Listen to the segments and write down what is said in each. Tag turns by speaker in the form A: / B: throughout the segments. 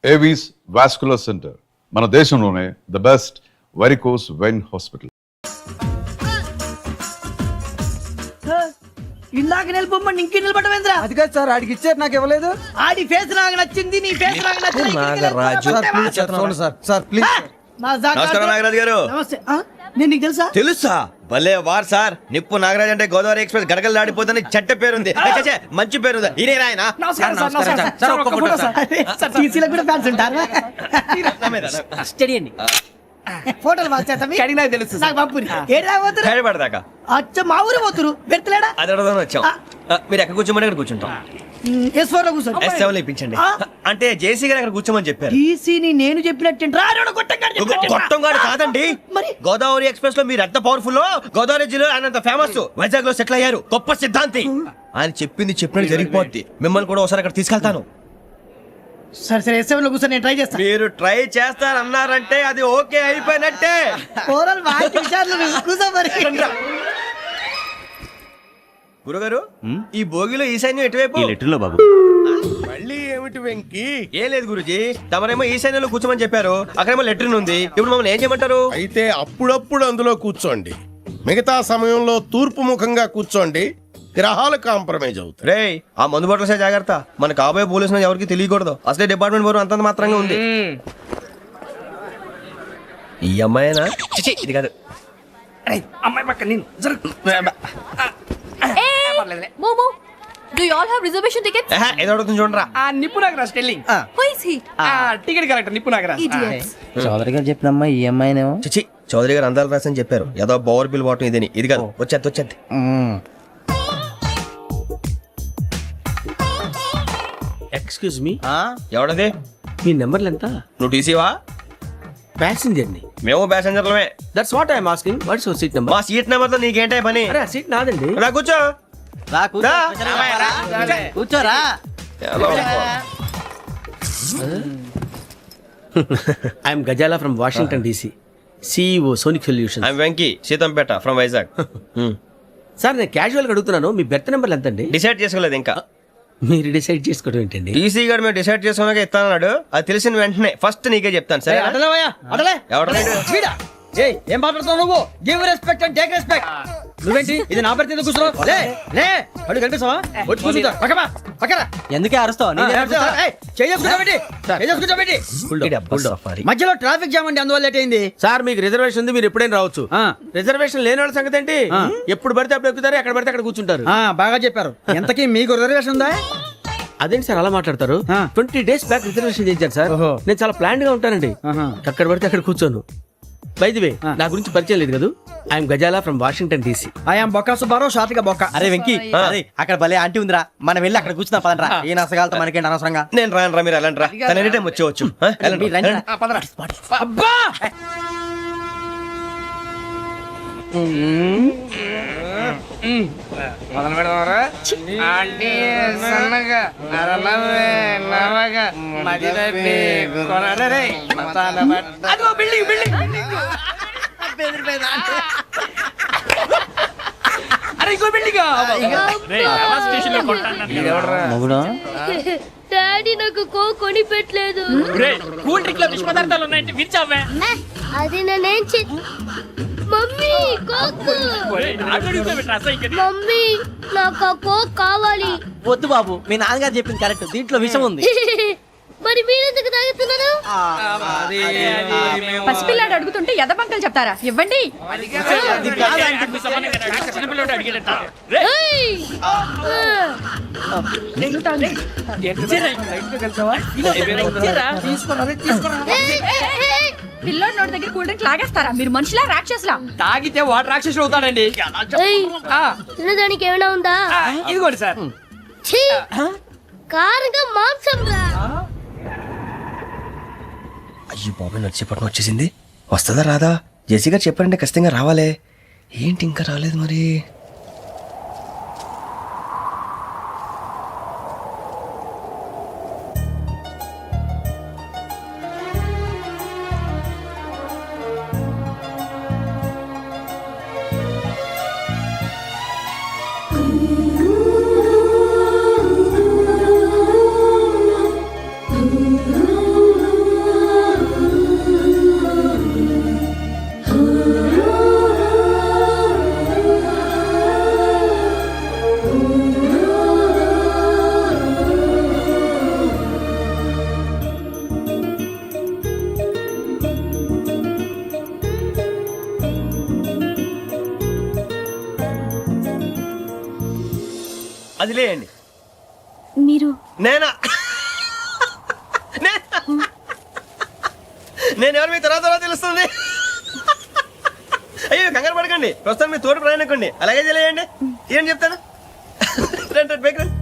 A: Avis vascular centre, మన దేశంలోనే the best varicose vein hospital.
B: ఇందాక నిలబొమ్మని ఇంకే నిలబడమేంద్రా?
C: అది కాదు సార్, ఆడికి ఇచ్చారు, నాకు ఇవ్వలేదు.
B: ఆడి ఫేస్ నాకు నచ్చింది, నీ ఫేస్ నాకు నచ్చింది.
D: నాగరాజు.
C: Sir please.
D: నమస్కారం నాగరాజు గారు.
B: నమస్తే. నేను నీకు తెలుసా?
D: తెలుసా? భలే వార్ సార్. నిప్పు నాగరాజ్ అంటే గోదావరి ఎక్స్ప్రెస్ గడగలు దాడిపోతుంది చెట్ట పేరుంది, మంచి పేరుంది. ఈయన ఆయన
B: నమస్కారం సార్. నమస్కారం సార్. ఒక్క ఫోటో సార్. సార్ టీసీలో కూడా ఫ్యాన్స్ ఉంటారా? స్టడీ అండి. ఫోటోలు మార్చేస్తాం.
D: కడిగినా తెలుసు.
B: నాకు పంపుని. ఏడు రాబోతురు?
D: హైదరాబాద్
B: అచ్చ మా ఊరు పోతురు. పెడతలేడా?
D: అది అడగదామని వచ్చాం. మీరు ఎక్కడ కూర్చోమని అక్కడ కూర్చుంటాం.
B: S4 లో కూర్చోండి.
D: S7 లో ఇప్పించండి. అంటే జేసీ గారు అక్కడ కూర్చోమని చెప్పారు.
B: టీసీని నేను చెప్పినట్టు
D: గొట్టంగాడు కాదండి.
B: మరి
D: గోదావరి ఎక్స్ప్రెస్ లో మీరు ఎంత పవర్ఫుల్, గోదావరి జిల్లా ఆయన ఫేమస్, వైజాగ్ లో సెటిల్ అయ్యారు, గొప్ప సిద్ధాంతి. ఆయన చెప్పింది చెప్పినట్టు జరిగిపోద్ది. మిమ్మల్ని కూడా ఒకసారి అక్కడ తీసుకెళ్తాను.
B: సరే సరే S7 లో కూర్చొని నేను ట్రై చేస్తాను.
D: మీరు ట్రై చేస్తారన్నారంటే అది ఓకే అయిపోయినట్టే.
B: ఓరల్ వాటి విషయాలు కూర్చో మరి.
D: గురుగారు, ఈ భోగిలో ఈశాన్యం ఎటువైపు?
E: లెటర్లో బాబు.
F: మళ్ళీ ఏమిటి వెంకీ?
D: ఏం లేదు గురుజీ, తమరేమో ఈశాన్యంలో కూర్చోమని చెప్పారు, అక్కడేమో లెటర్ ఉంది. ఇప్పుడు మమ్మల్ని ఏం చేయమంటారు?
F: అయితే అప్పుడప్పుడు అందులో కూర్చోండి, మిగతా సమయంలో తూర్పు ముఖంగా కూర్చోండి. గ్రహాలు కాంప్రమైజ్ అవుతాయి.
D: రే, ఆ మందు బాటలసే జాగ్రత్త. మన కాబోయే పోలీసులు ఎవరికి తెలియకూడదు. అసలే డిపార్ట్మెంట్ బోర్ అంతంత మాత్రంగా ఉంది. ఈ అమ్మాయినా? చిచి, ఇది కాదు.
B: అమ్మాయి పక్క నేను
G: Momo, do you all have reservation tickets?
D: ఏదో అడుగుతుంది చూడరా.
B: నిప్పు Nagaraj telling.
G: Who is he?
B: Ticket correct నిప్పు నాగరాజ్.
G: Idiots.
C: చౌదరి గారు చెప్పినమ్మా ఈ అమ్మాయినేమో.
D: చిచి, చౌదరి గారు అందాలు రాసని చెప్పారు. ఏదో బోర్ బిల్ బాటం ఇదని. ఇది కాదు, వచ్చేది.
E: Excuse me,
D: ఎవడది?
E: మీ నెంబర్లు ఎంత?
D: నువ్వు టీసీవా?
E: ప్యాసింజర్ ని.
D: మేము ప్యాసెంజర్లమే.
E: That's what I'm asking. What's your seat number?
D: మా సీట్ నెంబర్ తో నీకేంటే పని?
E: అరే సీట్ నాదండి.
D: రా కూర్చో. రా.
B: కూర్చోరా.
E: I'm Gazala from Washington DC, CEO Sonic Solution.
D: I'm Venky, Seethampeta from Vizag.
E: Sir నేను క్యాజువల్ గా అడుగుతున్నాను, మీ బెర్త్ నెంబర్లు ఎంత అండి?
D: డిసైడ్ చేసుకోలేదు ఇంకా.
E: మీరు డిసైడ్ చేసుకోవడం ఏంటండి?
D: టీసీ గారు మేము డిసైడ్ చేసుకున్నాక ఇస్తానన్నాడు. అది తెలిసిన వెంటనే ఫస్ట్ నీకే చెప్తాను. సరే? ఎవడలే?
C: ఏం మాట్లాడుతున్నావు నువ్వు? Give respect and take respect. నువ్వేంటి ఇది నా పరిస్థితి కూర్చున్నావు? లే అడుగు కనిపిస్తావా? వచ్చి కూర్చుంటా. పక్కరా. ఎందుకే అరుస్తావు? మధ్యలో ట్రాఫిక్ జామ్ అండి, అందువల్ల లేట్ అయింది.
E: సార్ మీకు రిజర్వేషన్ ఉంది, మీరు ఎప్పుడైనా రావచ్చు. రిజర్వేషన్ లేని వాళ్ళ సంగతి ఏంటి? ఎప్పుడు పడితే అప్పుడు ఎక్కుతారు, ఎక్కడ పడితే అక్కడ కూర్చుంటారు.
C: బాగా చెప్పారు. ఎంతకీ మీకు రిజర్వేషన్ ఉందా?
E: అదేంటి సార్ అలా మాట్లాడతారు? 20 days బ్యాక్ రిజర్వేషన్ చేయించారు సార్. నేను చాలా ప్లాన్డ్ గా ఉంటానండి. అక్కడ పడితే అక్కడ కూర్చోను. బై ది వే, నా గురించి పరిచయం లేదు కదా. I'm Gazala from Washington DC.
C: I'm Bokka Subbarao, షార్ట్గా బొక్క.
H: అరే వెంకీ, అక్కడ భలే ఆంటీ ఉందిరా, మనం వెళ్ళి అక్కడ కూర్చున్నా పదనరా. ఏ నసగాలతో మనకేంటి అనవసరంగా.
D: నేను రాను, మీరు వెళ్ళండి రా. తన ఎనీ టైం వచ్చేవచ్చు.
B: అబ్బా మొదలు పెడదామరా? ఆంటీ సన్నగా అరలవే నవగా మది తప్పి కొనరే అదిగో బిల్డింగ్ అరే ఇంకో బిల్డింగ్.
G: డాడీ నాకు కొని పెట్టలేదు.
B: కూల్ డ్రింక్ లో విష పదార్థాలు ఉన్నాయంటే విరిచావే.
G: అది నేనేం మమ్మీ కోక్. మమ్మీ నాకు ఆ కోక్ కావాలి.
H: వద్దు బాబు, మీ నాన్నగారు చెప్పింది కరెక్ట్, దీంట్లో విషయం ఉంది.
G: మరి మీరెందుకు తాగుతున్నారు?
I: పసిపిల్లాడు అడుగుతుంటే ఎదబంకలు చెప్తారా? ఇవ్వండి. పిల్లోడి నోటి దగ్గర కూల్ డ్రింక్ లాగేస్తారా? మీరు మనుషులా రాక్షసులా?
B: తాగితే వాడు రాక్షసుడు అవుతాడండి.
G: తినడానికి ఏమైనా ఉందా?
B: ఇదిగోండి సార్.
G: కారంగా మాంసం రా.
D: అయ్యో బాబాయ్, నడిచేపట్నం వచ్చేసింది. వస్తుందా రాదా? జేసీ గారు చెప్పారంటే ఖచ్చితంగా రావాలే. ఏంటి ఇంకా రాలేదు మరి? అది లేయండి.
G: మీరు
D: నేనా? నేను ఎవరు మీ తర్వాత తెలుస్తుంది. అయ్యో కంగారు పడకండి, ప్రస్తుతం మీ తోటి ప్రయాణకండి. అలాగే తెలియండి, ఏం చెప్తాను. రండి రండి, బైక్ రండి.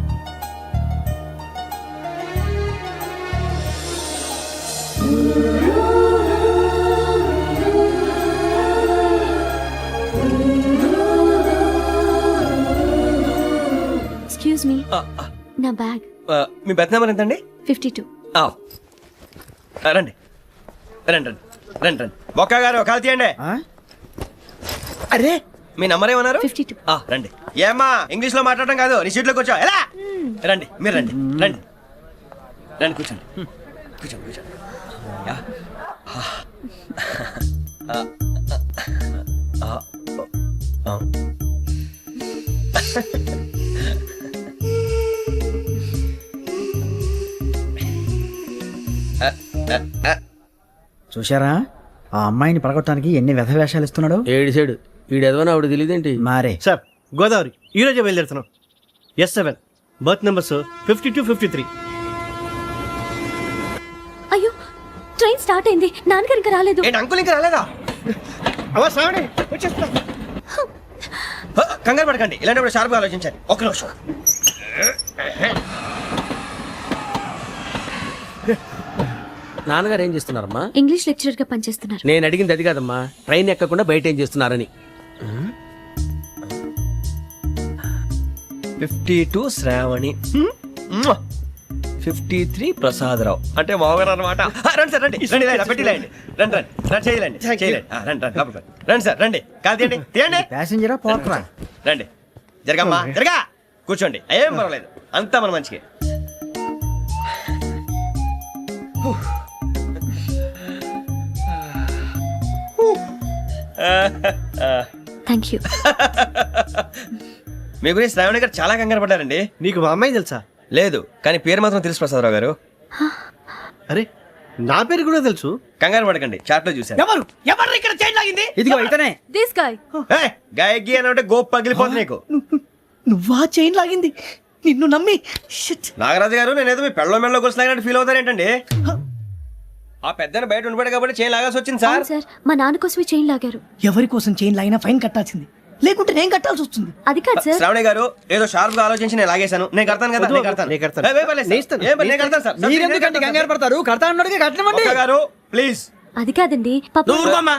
G: ఎక్స్క్యూజ్ మీ, నా బ్యాగ్.
D: మీ బెత్ నెంబర్ ఎంతండి?
G: 52.
D: రండి రండి రండి రండి రండి. బొక్క గారు కాల్ తీయండి.
C: అరే
D: మీ నంబర్ ఏమన్నారు?
G: 52.
D: రండి. ఏమ్మా ఇంగ్లీష్ లో మాట్లాడడం కాదు, నీ సీట్లో కూర్చో. ఎలా రండి, మీరు రండి రండి రండి, కూర్చోండి కూర్చోండి కూర్చోండి. యా.
C: చూశారా ఆ అమ్మాయిని పడగొట్టడానికి ఎన్ని వ్యధ వేషాలు ఇస్తున్నాడు.
E: ఏడు సైడు వీడెదవని ఆవిడ తెలియదేంటి.
C: మారే
J: సార్ గోదావరి ఈ రోజే బయలుదేరుతున్నాం. S7 berth numbers 52, 53.
G: అయ్యో, ట్రైన్ స్టార్ట్ అయింది. నాన్నగారు ఇంకా రాలేదు.
D: ఏంటి అంకుల్ ఇంకా రాలేదా?
J: అవ్వ శ్రావణి వచ్చేస్తున్నా.
D: కంగారు పడకండి, ఇలాంటప్పుడు షార్ప్గా ఆలోచించండి. ఒక్క నిమిషం.
E: నాన్నగారు ఏం చేస్తున్నారమ్మా?
G: ఇంగ్లీష్ లెక్చరర్ గా పనిచేస్తున్నారు.
E: నేను అడిగింది అది కాదమ్మా, ట్రైన్ ఎక్కకుండా బయట ఏం చేస్తున్నారని.
D: 52 శ్రావణి, 53 ప్రసాదరావు అంటే మామగారు అనమాట. రండి సార్ రండి రండి, ఇలా పెట్టి లేండి. రండి రండి రండి, చేయలేండి చేయలేండి. రండి రండి లోపలికి రండి. రండి సార్ రండి, కాదు తీయండి తీయండి.
C: ప్యాసింజరా పోట్రా.
D: రండి, జరగమ్మా జరగా, కూర్చోండి. ఏం పర్వాలేదు, అంతా మన మంచిగా.
G: Thank you.
D: మీ గురించి శ్రావణి గారు చాలా కంగారు పడ్డారండి.
J: నీకు మా అమ్మాయి తెలుసా?
D: లేదు, కానీ పేరు మాత్రం తెలుసు ప్రసాదరావు గారు.
J: అరే నా పేరు కూడా తెలుసు.
D: కంగారు పడకండి, చాట్ లో చూశాను.
C: ఎవరు ఎవరు ఇక్కడ చైన్ లాగింది? ఇదిగో ఇతనే.
G: This guy.
D: గాయకి అని అంటే గోప్ పగిలిపోతుంది నీకు.
B: నువ్వా చైన్ లాగింది? నిన్ను నమ్మి షిట్.
D: నాగరాజు గారు, నేనేదో మీ పెళ్ళ మెళ్ళలో గురిసిలాగినట్టు ఫీల్ అవుతారేంటండి? ఆ పెద్దని బయట ఉండిపోయాడు కాబట్టి చేయి లాగాల్సి వచ్చింది సార్.
G: సార్, మా నాన్న కోసమే చైన్ లాగారు.
B: ఎవరి కోసం చైన్ లాగినా ఫైన్ కట్టాల్సింది, లేకుంటే నేను కట్టాల్సి వస్తుంది.
G: అది కాదు సార్.
D: శ్రావణి గారు, ఏదో షార్ప్ గా ఆలోచించి నేను లాగేశాను. నేను కడతాను కదా, నేను కడతాను.
J: నేను కడతాను.
D: ఏ, పర్లేదు సార్. ఏ, నేను కడతాను సార్.
C: మీరెందుకంటే కంగారు పడతారు? కడతా అన్నాడుగా కట్టమండి.
D: ఒక్క గారు ప్లీజ్.
G: అది కాదండి,
E: నువ్వు ఊరుకోమ్మా.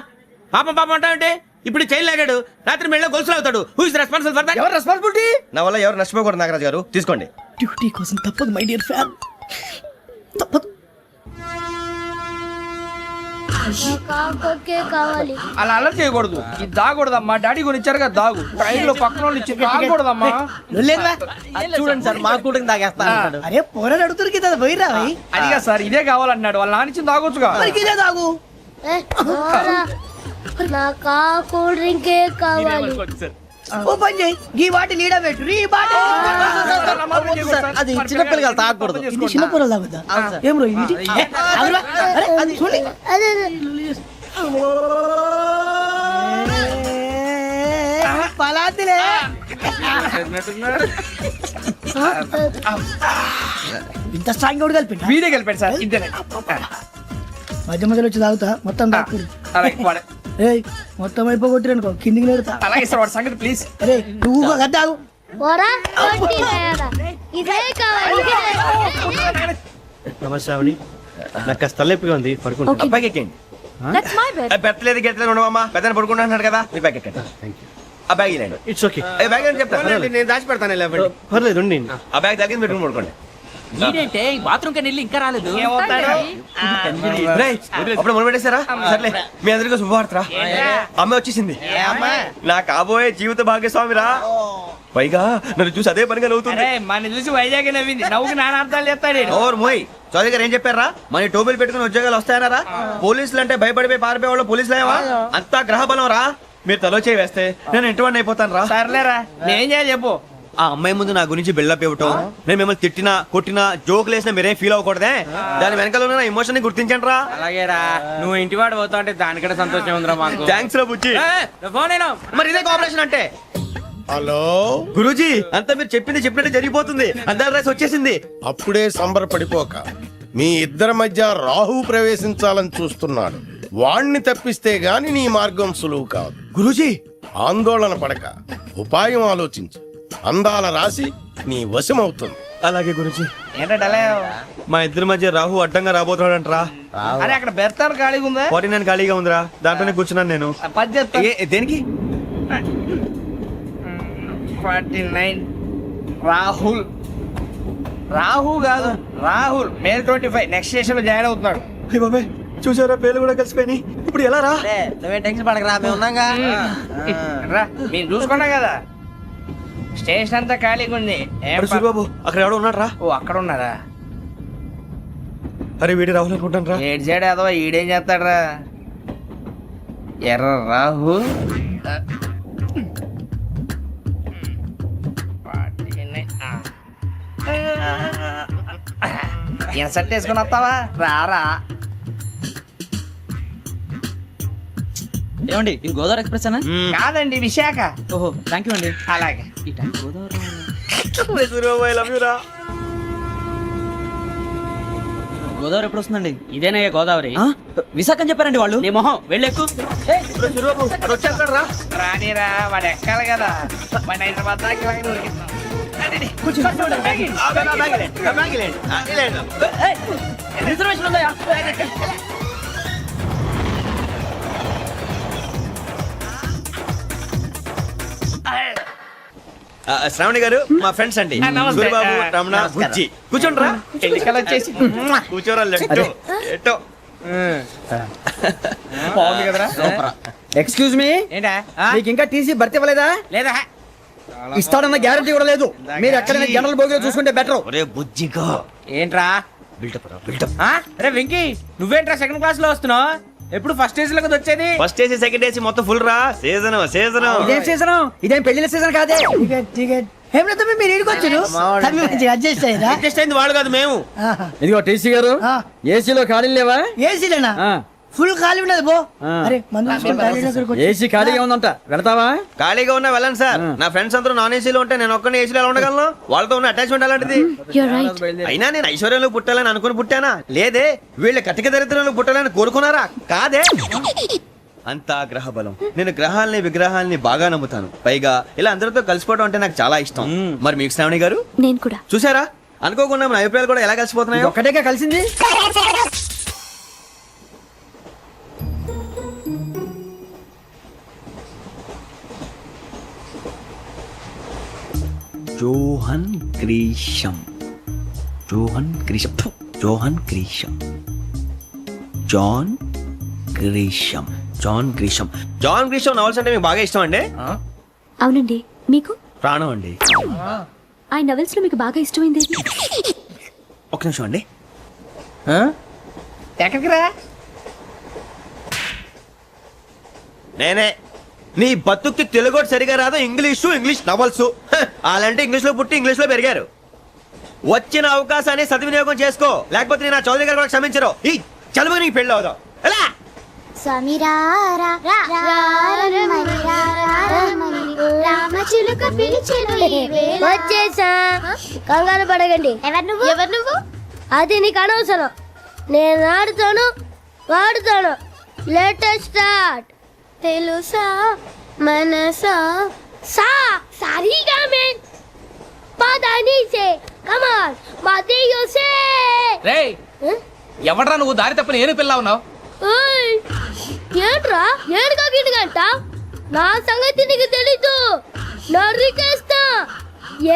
E: పాపం పాపం అంటావంటే ఇప్పుడు చైన్ లాగాడు, రాత్రి మెళ్ళ గొలుసులు అవుతాడు. Who is responsible for that?
C: ఎవరు రెస్పాన్సిబిలిటీ?
D: నా వల్ల ఎవరు నష్టపోకూడదు నాగరాజు గారు, తీసుకోండి.
B: డ్యూటీ కోసం తప్పదు మై డియర్ ఫ్యాన్, తప్పదు.
C: అలా అలర్ట్ చేయకూడదు. ఇది దాగకూడదమ్మా. డాడీ కొని ఇచ్చారు కదా దాగు. ట్రైన్ లో పక్కన వాళ్ళు ఇచ్చి దాగకూడదమ్మా.
H: చూడండి సార్, మా కూడా తాగేస్తా అంటాడు.
B: అరే పోరాడు అడుగుతారు కదా, పోయిరా భయ్.
C: అదిగా సార్, ఇదే కావాలన్నాడు. వాళ్ళ నాన్న ఇచ్చింది తాగొచ్చుగా.
B: మరికి ఇదే తాగు.
G: నాకు కూల్ డ్రింకే కావాలి.
B: ఓ పని చేయి, ఈ బాటి లీడ పెట్టు. ఈ బాటి
H: అది చిన్నపిల్లలు తాగకూడదు.
B: ఇది చిన్న పొరలు తాగుతా. ఏం రో ఇది? ఆగురా. అరే, అది చూడండి. పలాతిలే. ఇంత స్ట్రాంగ్ కూడా కలిపి
C: వీడే గెలిపాడు సార్. ఇద్దరే.
B: మధ్య మధ్యలో వచ్చి తాగుతా, మొత్తం తాగుతుంది.
C: అలాగే
B: ఏయ్, మొత్తం అయిపోగొట్టి అనుకో, కిందికి నేడుతా.
C: అలాగే సార్, వాడి సంగతి ప్లీజ్.
B: అరే నువ్వు కదా తాగు.
J: నమస్తే శ్రావణి, నాకు కాస్త తలెప్పిగా ఉంది, పడుకుంటా.
G: Okay.
D: బ్యాగ్ ఎక్కండి.
G: That's my bed.
D: పెట్టలేదు గెట్టలేదు ఉండవమ్మా. పెద్దని పడుకుంటున్నాడు కదా, మీ బ్యాగ్ ఎక్కండి. ఆ బ్యాగ్ ఇలాండి.
J: It's okay.
D: బ్యాగ్ అని చెప్తాను.
E: నేను దాచి పెడతాను.
J: పర్లేదు ఉండి.
D: ఆ బ్యాగ్ తగ్గింది పెట్టుకుని పడుకోండి.
C: బాత్రూమ్ కని వెళ్ళి ఇంకా రాలేదు.
D: రేయ్, అప్పుడు మొదలు పెట్టేశారా? సర్లే, మీ అందరికీ శుభవార్తరా. అమ్మ వచ్చేసింది. నా కాబోయే జీవిత భాగ్యస్వామిరా. పైగా నన్ను చూసి అదే పనిగా నవ్వుతుంది.
C: మన చూసి వైజాగ్ నవ్వింది. నవ్వుకి నాన్న అర్థాలు చెప్తాడు.
D: ఓర్ మోయ్, చౌదరి గారు ఏం చెప్పారా? మన టోబీలు పెట్టుకుని ఉద్యోగాలు వస్తాయన్నారా? పోలీసులు అంటే భయపడిపోయి పారిపోయే వాళ్ళు పోలీసులు ఏవా? అంతా గ్రహ బలం రా. మీరు తలో చేయి వేస్తే నేను ఇంటివాడిని అయిపోతాను రా.
C: సర్లేరా, నేనేం చేయాలి చెప్పు.
D: ఆ అమ్మాయి ముందు నా గురించి బిల్డప్ ఇవ్వటం, నేను మిమ్మల్ని తిట్టినా కొట్టినా జోకులు వేసినా మీరేం ఫీల్ అవ్వకూడదే. దాని వెనకాల ఉన్న ఎమోషన్ ని గుర్తించండి రా.
C: అలాగేరా, నువ్వు ఇంటివాడు పోతా అంటే దానికంటే సంతోషం ఉందిరా మాకు.
D: థ్యాంక్స్ రా బుజ్జి.
C: ఫోన్ అయినా
D: మరి ఇదే కోఆపరేషన్ అంటే.
F: హలో
D: గురూజీ అంతా మీరు చెప్పింది చెప్పినట్టు జరిగిపోతుంది అందాల రైస్ వచ్చేసింది.
F: అప్పుడే సంబరపడిపోక మీ ఇద్దరి మధ్య రాహు ప్రవేశించాలని చూస్తున్నాడు. వాణ్ణి తప్పిస్తే గాని నీ మార్గం సులువు కాదు.
D: గురూజీ
F: ఆందోళన పడక ఉపాయం ఆలోచించు. అందాల రాశి నీ వశమవుతుంది.
D: అలాగే గురూజీ.
H: ఏంటంటే
D: మా ఇద్దరి మధ్య రాహు అడ్డంగా రాబోతున్నాడంటరా.
H: అరే అక్కడ బెర్తాను ఖాళీగా ఉందా?
D: 49 ఖాళీగా ఉందిరా, దాంట్లోనే కూర్చున్నాను నేను.
H: పది చెప్తా.
D: దేనికి?
H: 49 రాహుల్. రాహు కాదు రాహుల్. మే 25 నెక్స్ట్ స్టేషన్ లో జాయిన్ అవుతున్నాడు.
D: అయ్య బాబాయ్, చూసారా పేర్లు కూడా కలిసిపోయినాయి. ఇప్పుడు ఎలా రా?
H: నువ్వే టెన్షన్ పడకరా, మేము ఉన్నాగా. రా, మీరు చూసుకున్నా కదా స్టేషన్ అంతా ఖాళీగా ఉంది.
D: సూరిబాబు అక్కడ ఎవడో ఉన్నాడు రా.
H: ఓ అక్కడ ఉన్నారా?
D: అరే వీడి రాహుల్ అనుకుంటాను రా.
H: ఏడు సైడ్ ఏదో ఈడేం చేస్తాడరా? ఎర్ర రాహు. ఇన్సర్ట్ వేసుకుని వస్తావా? రారా.
C: ఏమండి ఇది గోదావరి ఎక్స్ప్రెస్ అనా?
H: కాదండి, విశాఖ.
C: ఓహో థ్యాంక్ యూ అండి.
H: అలాగే.
C: ఈ time Godavari
D: Suribabu I love you రా.
C: గోదావరి ఎప్పుడు వస్తుందండి?
B: ఇదేనయ్య గోదావరి.
C: విశాఖ అని చెప్పారండి వాళ్ళు.
B: నీ మొహం వెళ్ళెక్కు.
D: సూరిబాబు అక్కడ వచ్చేస్తాడు రా.
H: రానిరా, వాడు ఎక్కాలి కదా. వాడిని హైదరాబాద్ దాకా ఇలాగే ఉరికిస్తాం.
C: రిజర్వేషన్ ఉందా?
D: శ్రావణి గారు మా ఫ్రెండ్స్ అండి.
H: నమస్తే.
D: సూరిబాబు, రమణ, బుజ్జి. కూర్చోండి రా.
H: ఎన్నికలు వచ్చేసి
D: కూర్చోరా. లెట్టో ఎట్టో.
H: బాగుంది కదరా?
C: ఎక్స్క్యూజ్ మీ,
H: ఏంటా?
C: మీకు ఇంకా టీసీ భర్తీ ఇవ్వలేదా?
H: లేదా
C: ఇస్తాడన్న గ్యారంటీ కూడా లేదు. మీరు ఎక్కడైనా జనరల్ బోగిలో చూసుకుంటే బెటర్.
D: ఒరే బుజ్జిగా
H: ఏంట్రా? అరే వెంకీ, నువ్వేంట్రా సెకండ్ క్లాస్ లో వస్తున్నావు? ఎప్పుడు ఫస్ట్ ఏజ్ లో కదా వచ్చేది?
D: ఫస్ట్ ఏసీ సెకండ్ ఏసీ మొత్తం ఫుల్ రా. Season season.
C: ఇదేం సీజన్? ఇదేం పెళ్లిన సీజన్ కాదే.
B: మీరు ఇడికొచ్చారు అడ్జస్ట్ అయ్యారా?
D: అడ్జస్ట్ అయింది వాడు కాదు, మేము.
C: ఇదిగో టీసీ గారు, ఏసీలో ఖాళీ లేవా?
B: ఏసీలేనా?
C: ఆ.
B: ఫుల్ ఖాళీ ఉన్నది బో.
C: ఆ.
B: అరే మందు తీసుకొని టాయిలెట్ దగ్గరకు వచ్చి.
C: ఏసీ ఖాళీగా ఉందంట, వెళ్తావా?
D: ఖాళీగా ఉన్నా వెళ్ళండి సార్. నా ఫ్రెండ్స్ అందరూ నాన్ ఏసీలో ఉంటే నేను ఒక్కనే ఏసీలో ఎలా ఉండగలను? వాళ్ళతో ఉన్న అటాచ్మెంట్ అలాంటిది.
G: You're right.
D: అయినా నేను ఐశ్వర్యంలో పుట్టాలని అనుకుని పుట్టానా? లేదే. వీళ్ళ కటిక దరిద్రంలో పుట్టాలని కోరుకున్నారా? కాదే. అంతా గ్రహ బలం. నేను గ్రహాలని విగ్రహాలని బాగా నమ్ముతాను. పైగా ఇలా అందరితో కలిసిపోవడం అంటే నాకు చాలా ఇష్టం. మరి మీకు శ్రావణి గారు?
G: నేను కూడా.
D: చూసారా, అనుకోకుండా మన అభిప్రాయాలు కూడా ఎలా కలిసిపోతున్నాయో.
C: ఒక్కటేగా కలిసింది.
D: Johan Grisham. Johan Grisham. Johan Grisham. John Grisham. John Grisham. John Grisham novels అంటే మీకు బాగా ఇష్టం అండి?
G: అవునండి. మీకు?
D: ప్రాణం అండి.
G: ఆ నవెల్స్ లో మీకు బాగా ఇష్టమైంది ఏది?
D: ఒక్క నిమిషం అండి.
H: ఎక్కడికి రా?
D: నేనే. నీ బతుక్కి తెలుగు సరిగా రాదు, ఇంగ్లీష్ నవల్స్. అలాంటి ఇంగ్లీష్ లో పుట్టి ఇంగ్లీష్ లో పెరిగారు. వచ్చిన అవకాశాన్ని సద్వినియోగం చేసుకో, లేకపోతే నేను చౌదరి గారు కూడా క్షమించరు. ఈ చదువు నీకు పెళ్ళి అవుదాం. ఎలా?
I: వచ్చేసా, కంగారు పడకండి. ఎవరు నువ్వు? అది నీకు అనవసరం. నేను ఆడుతాను, వాడుతాను. Latest start. తెలుసా మనసా సా సారీగా మెన్ పదని సే కమాన్ మదియో సే.
C: రేయ్, ఎవడ్రా నువ్వు? దారి తప్పని ఏను పిల్ల ఉన్నావు?
I: ఓయ్ ఏంట్రా ఏడుగా గిడుగంట? నా సంగతి నీకు తెలీదు. నరికేస్తా.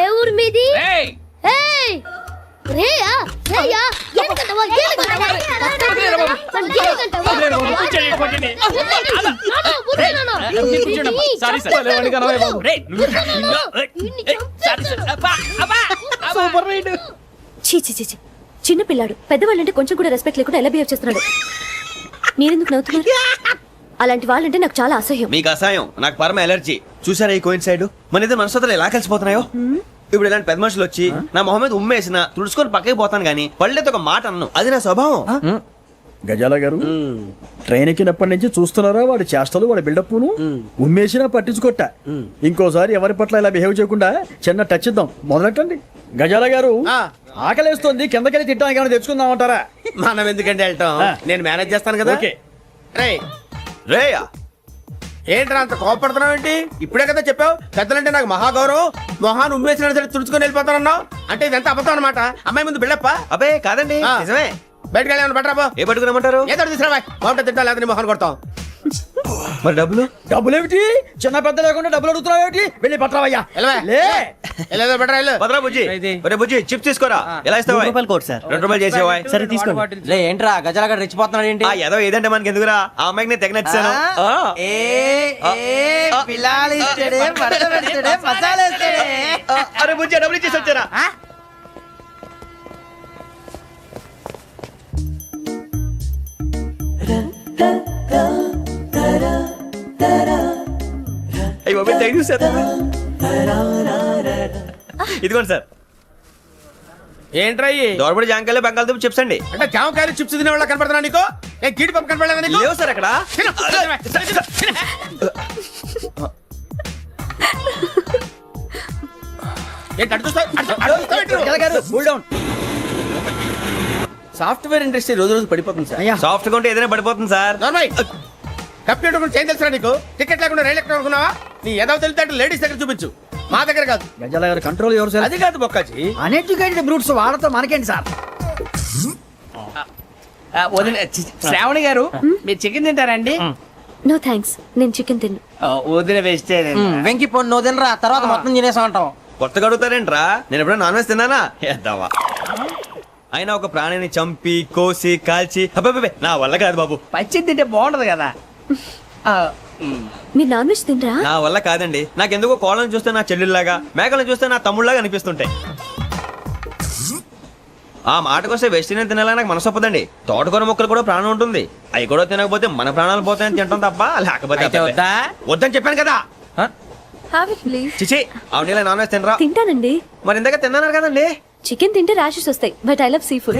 I: ఏ ఊరు మీది?
C: రేయ్,
I: ఏయ్ రేయా రేయా ఏడుగంటవా ఏడుగంటవా
C: సారీ సార్. Super ride.
G: చీ చీ చీ చీ. చిన్న పిల్లాడు పెద్దవాళ్ళంటే కొంచెం కూడా రెస్పెక్ట్ లేకుండా ఎలా బిహేవ్ చేస్తున్నాడు? మీరెందుకు నవ్వుతున్నారు? అలాంటి వాళ్ళంటే నాకు చాలా అసహ్యం.
D: మీకు అసహాయం, నాకు పరమ ఎలర్జీ. చూసారా ఈ కోయిన్ సైడ్? మన ఇద్దరు మనసులు ఎలా కలిసిపోతున్నాయో. ఇప్పుడు ఇలాంటి పెద్ద మనుషులు వచ్చి నా మొహం మీద ఉమ్మేసిన తుడుచుకొని పక్కకి పోతాను గానీ పళ్ళేతో ఒక మాట అన్ను. అది నా స్వభావం.
C: గజాల గారు ట్రైన్ ఎక్కినప్పటి నుంచి చూస్తున్నారా వాడి చేష్టలు వాడి బిల్డప్ను ఉమ్మేసినా పట్టించుకోట ఇంకోసారి ఎవరి పట్ల ఇలా బిహేవ్ చేయకుండా చిన్న టచ్ ఇద్దాం మొదలెట్టండి గజాల గారు ఆకలేస్తోంది కిందకెళ్ళి తిట్టడానికి ఏమైనా తెచ్చుకుందామంటారా?
E: మనం ఎందుకంటే వెళ్తాం, నేను మేనేజ్ చేస్తాను కదా.
C: ఓకే.
H: రేయ్
D: రేయా
H: ఏంట్రా అంత కోపడుతున్నావు ఏంటి? ఇప్పుడే కదా చెప్పావు పెద్దలంటే నాకు మహాగౌరవం, మొహాన్ని ఉమ్మేసిన సరే తుడుచుకొని వెళ్ళిపోతానన్నావు. అంటే ఇదంతా అబద్ధం అనమాట. అమ్మాయి ముందు బిళ్ళప్ప
D: అబే కాదండి
H: ఆ.
D: నిజమే.
H: బయటకు వెళ్ళి బట్రాబో
D: ఏ పట్టుకురమ్మంటారు?
H: ఏదో తీసుకురా బాగుంటుంది తింటా లేదా నీ మొహాన్ని కొడతాం.
D: మరి డబ్బులు?
C: డబ్బులేమిటి చిన్న పెద్ద లేకుండా డబ్బులు అడుగుతున్నావు ఏమిటి? వెళ్ళి పట్టరావయ్యా.
H: వెళ్ళవా?
C: లే
H: వెళ్ళేదో బట్రా వెళ్ళు.
D: భద్రా బుజ్జి ఒరే బుజ్జి చిప్స్ తీసుకోరా. ఎలా ఇస్తావా?
J: Court sir.
D: 2 రూపాయలు చేసేవా?
J: సరే తీసుకోండి.
C: లే ఏంట్రా గజాల గారు రెచ్చిపోతున్నాడు ఏంటి?
D: ఆ ఏదో ఏదంటే మనకి ఎందుకురా, ఆ అమ్మాయికి నేను తెగ నచ్చాను. అరే బుజ్జి డబ్బులు ఇచ్చేసి వచ్చారా? అయ్యి బాబు థ్యాంక్ యూ సార్. ఇదిగోండి సార్.
H: ఏంట్రా ఇయ్యి?
D: దోరబడి జాంకాయలు బంగాళదుంప చిప్స్ అండి.
H: అంటే జామకాయలు చిప్స్ తినే వాళ్ళ కనపడుతున్నా నీకు? ఏ గీడి పంప కనపడలేదా నీకు?
D: లేవు సార్ అక్కడ.
H: తిను, తిను, తిను. ఏంటి అటు చూస్తావు? అటు చూస్తావు ఏంటి నువ్వు?
C: గజాల గారు కూల్ డౌన్.
E: సాఫ్ట్వేర్ ఇండస్ట్రీ రోజు రోజు పడిపోతుంది సార్.
C: అయ్యా
D: సాఫ్ట్ గా ఉంటే ఏదైనా పడిపోతుంది సార్.
H: నార్మల్ కంప్యూటర్ గురించి ఏం తెలుసా నీకు? టికెట్ లేకుండా రైలు ఎక్కడ అనుకున్నావా? నీ ఏదో తెలితే లేడీస్ దగ్గర చూపించు, మా దగ్గర కాదు.
C: గజాల గారు కంట్రోల్ ఎవరు సార్?
H: అది కాదు బొక్కాజీ.
C: అన్ఎడ్యుకేటెడ్ బ్రూట్స్ వాడతో మనకేంటి సార్?
H: శ్రావణి గారు మీరు చికెన్ తింటారండి?
G: నో థ్యాంక్స్, నేను చికెన్ తిన్ను.
H: వదిన వేస్తే
C: వెంకి పొన్ను నువ్వు తినరా, తర్వాత మొత్తం తినేసా ఉంటాం.
D: కొత్తగా అడుగుతారేంట్రా? నేను ఎప్పుడైనా నాన్ వెజ్ తిన్నానా? ఎద్దావా. అయినా ఒక ప్రాణిని చంపి కోసి కాల్చి అబ్బబ్బబ్బే, నా వల్ల కాదు బాబు.
H: పచ్చి తింటే బాగుంటది కదా.
G: మీరు నాన్ వెజ్ తినరా?
D: నా వల్ల కాదండి. నాకెందుకో కోళ్ళని చూస్తే నా చెల్లెల్లాగా, మేకలను చూస్తే నా తమ్ముళ్ళలాగా అనిపిస్తుంటాయి. ఆ మాటకొస్తే వెస్టిరియన్ తినాలని నాకు మనసు ఒప్పదండి. తోటకూర మొక్కలు కూడా ప్రాణం ఉంటుంది. అవి కూడా తినకపోతే మన ప్రాణాలు పోతాయని తింటాం తప్ప లేకపోతే అబ్బబ్బే. వద్దని చెప్పాను కదా.
G: Have it please.
D: చిచి అవునీ నాన్ వెజ్ తినరా?
G: తింటానండి.
D: మరి ఇందాక తిన్నాను కదండి.
G: చికెన్ తింటే ర్యాషెస్ వస్తాయి, but I love sea food.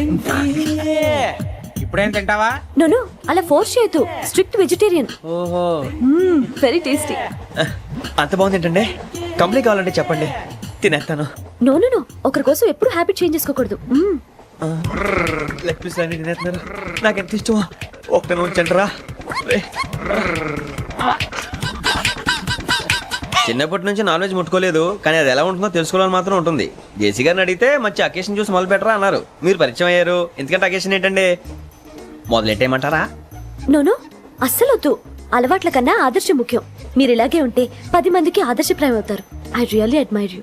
H: ఇప్పుడేం తింటావా?
G: నో అలా ఫోర్స్ చేయొద్దు. Strict vegetarian.
H: ఓహో
G: వెరీ టేస్టీ.
D: అంత బాగుంది ఏంటండి? కంప్లీట్ కావాలంటే చెప్పండి, తినేస్తాను.
G: నో ఒకరి కోసం ఎప్పుడు హ్యాబిట్ చేంజ్ చేసుకోకూడదు.
D: లెగ్ పీస్ అన్ని తినేస్తున్నారు. నాకు ఎంత ఇష్టమో ఒకటే ఉంచండిరా. చిన్నప్పటి నుంచి నాన్ వెజ్ ముట్టుకోలేదు, కానీ అది ఎలా ఉంటుందో తెలుసుకోవాలని మాత్రం ఉంటుంది. జేసీ గారిని అడిగితే మంచి అకేషన్ చూసి మొదలు పెట్టరా అన్నారు. మీరు పరిచయం అయ్యారు, ఎందుకంటే అకేషన్ ఏంటండి? మొదలెట్టేయమంటారా?
G: నో అస్సలు వద్దు. అలవాట్ల కన్నా ఆదర్శం ముఖ్యం. మీరు ఇలాగే ఉంటే 10 మందికి ఆదర్శప్రాయం అవుతారు. I really admire you.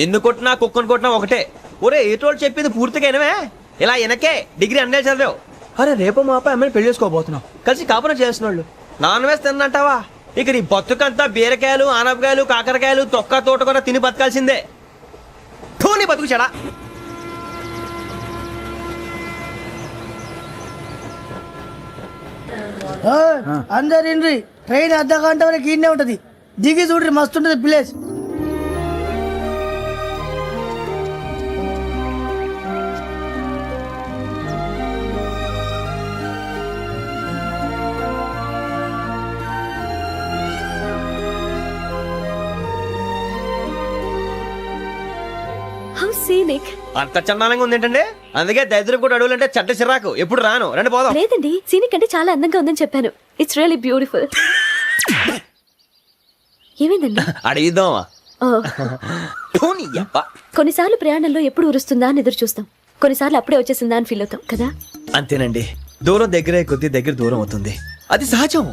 D: నిన్ను కొట్టినా కుక్కను కొట్టినా ఒకటే. ఒరే ఏటోళ్ళు చెప్పింది పూర్తిగా వినవే. ఇలా వెనకే డిగ్రీ అన్నే చదివావు. అరే రేపు మా అబ్బాయి అమ్మాయిని పెళ్లి చేసుకోబోతున్నావు, కలిసి కాపురం చేసిన వాళ్ళు నాన్ వెజ్ తిన్నంటావా? ఇక నీ బతుకంతా బీరకాయలు ఆనపకాయలు కాకరకాయలు తొక్క తోట కూడా తిని బతకాల్సిందే. నీ బతుకు చెడా.
B: అందరు ఇండ్రి, ట్రైన్ అర్ధ గంట వరకు ఇన్నే ఉంటది. దిగి చూడ్రి, మస్తు ఉంటది ప్లేస్.
G: How scenic.
D: అంత చందానంగా ఉంది ఏంటండి? అందుకే దరిద్రం కూడా అడవులంటే చెడ్డ చిరాకు. ఎప్పుడు రాను, రండి పోదాం.
G: లేదండి, సీనిక్ అంటే చాలా అందంగా ఉందని చెప్పాను. It's really beautiful. ఏమైందండి?
D: అడిగిద్దామా?
G: కొన్నిసార్లు ప్రయాణంలో ఎప్పుడు ఉరుస్తుందా అని ఎదురు చూస్తాం, కొన్నిసార్లు అప్పుడే వచ్చేసిందా అని ఫీల్ అవుతాం కదా.
D: అంతేనండి, దూరం దగ్గరే కొద్ది దగ్గర దూరం అవుతుంది, అది సహజం.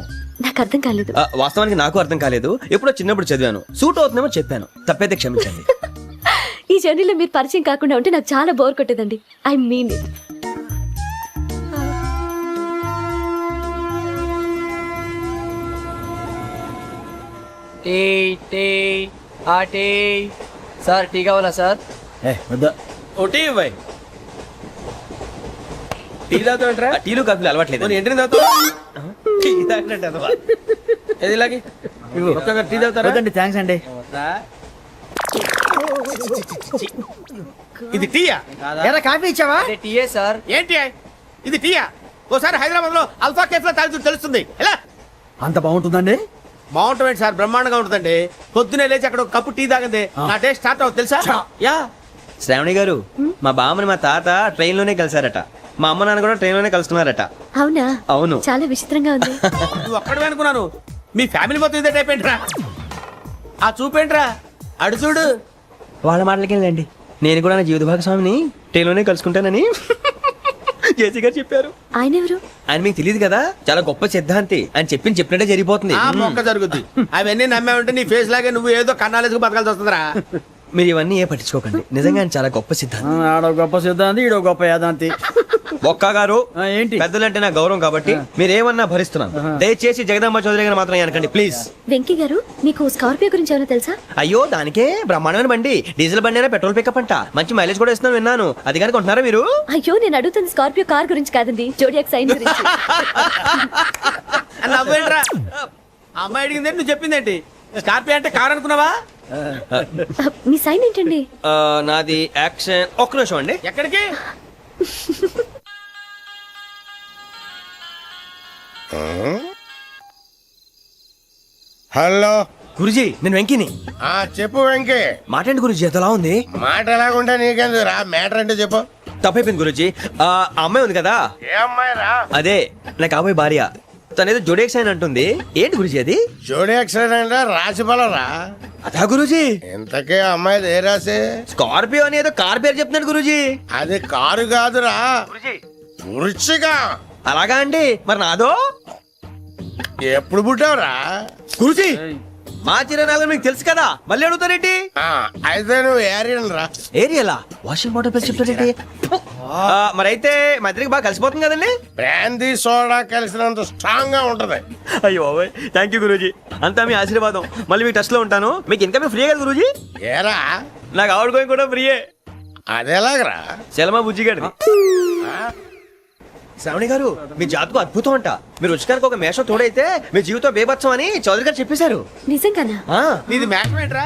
G: నాకు అర్థం కాలేదు.
D: వాస్తవానికి నాకు అర్థం కాలేదు. ఎప్పుడో చిన్నప్పుడు చదివాను, సూట్ అవుతుందేమో చెప్పాను, తప్పైతే క్షమించండి.
G: ఈ జర్నీలో మీరు పరిచయం కాకుండా ఉంటే నాకు చాలా బోర్ కొట్టేదండి. I mean it.
C: Sir tea కావాలా సార్?
H: ఒకటి ఇవ్వాయి. టీ తాగుతాంట్రా?
D: టీలు కాఫీలు అలవాట్లేదు.
H: ఎంట్రీ తాగుతావు? టీ తాగినట్టు అదవా. ఏది ఇలాగే ఒక్కొక్క టీ తాగుతారా?
C: థ్యాంక్స్ అండి.
H: ఇది టీయా?
B: ఎరా కాఫీ ఇచ్చావా?
C: టీయే సార్.
H: ఏంటి ఇది టీయా? ఓసారి హైదరాబాద్ లో అల్ఫా కేఫ్ లో తాగుతూ తెలుస్తుంది. ఎలా
C: అంత బాగుంటుందండి?
H: బాగుంటుంది సార్, బ్రహ్మాండంగా ఉంటుందండి. పొద్దునే లేచి అక్కడ ఒక కప్పు టీ తాగింది నా డే స్టార్ట్ అవుతుంది తెలుసా? యా.
D: శ్రావణి గారు, మా బామ్మని మా తాత ట్రైన్ లోనే కలిసారట. మా అమ్మ నాన్న కూడా ట్రైన్ లోనే కలుస్తున్నారట.
G: అవునా?
D: అవును.
G: చాలా విచిత్రంగా ఉంది.
H: నువ్వు ఒక్కడే అనుకున్నాను, మీ ఫ్యామిలీ మొత్తం ఇదే టైప్ ఏంట్రా? ఆ చూపేంట్రా, అడు చూడు.
D: వాళ్ళ మాటలకి వెళ్ళండి. నేను కూడా నా జీవిత భాగస్వామిని ట్రైన్ లోనే కలుసుకుంటానని జేసీ గారు చెప్పారు.
G: ఆయన ఎవరు?
D: ఆయన మీకు తెలియదు కదా, చాలా గొప్ప సిద్ధాంతి అని చెప్పినట్టే జరిగిపోతుంది.
H: ఆ మొక్క జరుగుద్ది. అవన్నీ నమ్మే ఉంటే నీ ఫేస్ లాగే నువ్వు ఏదో కన్నాలేసుకు బతకాల్సి వస్తుందిరా.
D: మీరు ఇవన్నీ ఏ పట్టించుకోకండి, నిజంగా ఆయన చాలా గొప్ప సిద్ధాంతి.
C: ఆడో గొప్ప సిద్ధాంతి, ఈడో గొప్ప యాదాంతి.
D: ఒక్క గారు,
C: ఏంటి?
D: పెద్దలంటే నా గౌరవం కాబట్టి మీరు ఏమన్నా భరిస్తున్నాను. దయచేసి జగదాంబ చౌదరి గారు మాత్రం అనకండి ప్లీజ్.
G: వెంకీ గారు, మీకు స్కార్పియో గురించి ఏమైనా తెలుసా?
D: అయ్యో, దానికే బ్రహ్మాండమైన బండి, డీజిల్ బండి అయినా పెట్రోల్ పికప్ అంట, మంచి మైలేజ్ కూడా ఇస్తున్నాను విన్నాను. అది కానీ కొంటున్నారా మీరు?
G: అయ్యో, నేను అడుగుతుంది స్కార్పియో కార్ గురించి కాదండి, జోడియాక్ సైన్ గురించి.
H: నవ్వేంట్రా? ఆ అమ్మాయి అడిగింది నువ్వు చెప్పిందేంటి? స్కార్పియో అంటే కార్ అనుకున్నావా?
G: మీ సైన్ ఏంటండి?
D: నాది యాక్షన్. ఒక్క నిమిషం అండి.
H: ఎక్కడికి?
F: హలో
D: గురుజీ, నేను వెంకిని.
F: చెప్పు వెంకీ.
D: మాటండి గురుజీ, ఎంతలా ఉంది?
F: మాట ఎలాగుంటా నీకెందుకు రా, మ్యాటర్ అంటే చెప్పు.
D: తప్పైపోయింది గురుజీ. ఆ అమ్మాయి ఉంది కదా,
F: ఏ అమ్మాయి రా?
D: అదే నా కాబోయే భార్య. తనేదో జోడేక్స్ అని అంటుంది. ఏంటి గురుజీ అది?
F: జోడి యాక్సిడెంట్ రాసి రా.
D: అదా గురుజీ?
F: ఇంతకే అమ్మాయి ఏ రాసి?
D: స్కార్పియో అని ఏదో కార్ పేరు చెప్తున్నాడు గురుజీ.
F: అది కారు కాదురా, వృచ్చిగా.
D: అలాగా అండి, మరి నాదో?
F: ఎప్పుడు పుట్టావురా?
D: గురుజీ, మా చిరనాలు మీకు తెలుసు కదా, మళ్ళీ అడుగుతారేంటి?
F: అయితే నువ్వు ఏరియన్ రా.
D: ఏరియలా? వాషింగ్ వాటర్ పేరు చెప్తారేంటి? మరైతే మా ఇద్దరికి బాగా కలిసిపోతుంది కదండి.
F: బ్రాందీ సోడా కలిసినంత స్ట్రాంగ్ గా ఉంటది.
D: అయ్యో థ్యాంక్ యూ గురూజీ, అంతా మీ ఆశీర్వాదం. మళ్ళీ మీకు టచ్ లో ఉంటాను. మీకు ఇన్కమ్ ఫ్రీ కదా గురూజీ?
F: ఏరా,
D: నాకు ఆవిడ గోయింగ్ కూడా ఫ్రీయే.
F: అదేలాగరా?
D: చలమా బుజ్జి గారిది. శ్రావణి గారు, మీ జాతకు అద్భుతం అంట. మీరు రుచికారికి ఒక మేషం తోడైతే మీ జీవితం బేబత్సం అని చౌదరి గారు చెప్పేశారు.
G: నిజంగానా?
H: నీది మ్యాచ్ ఏంట్రా?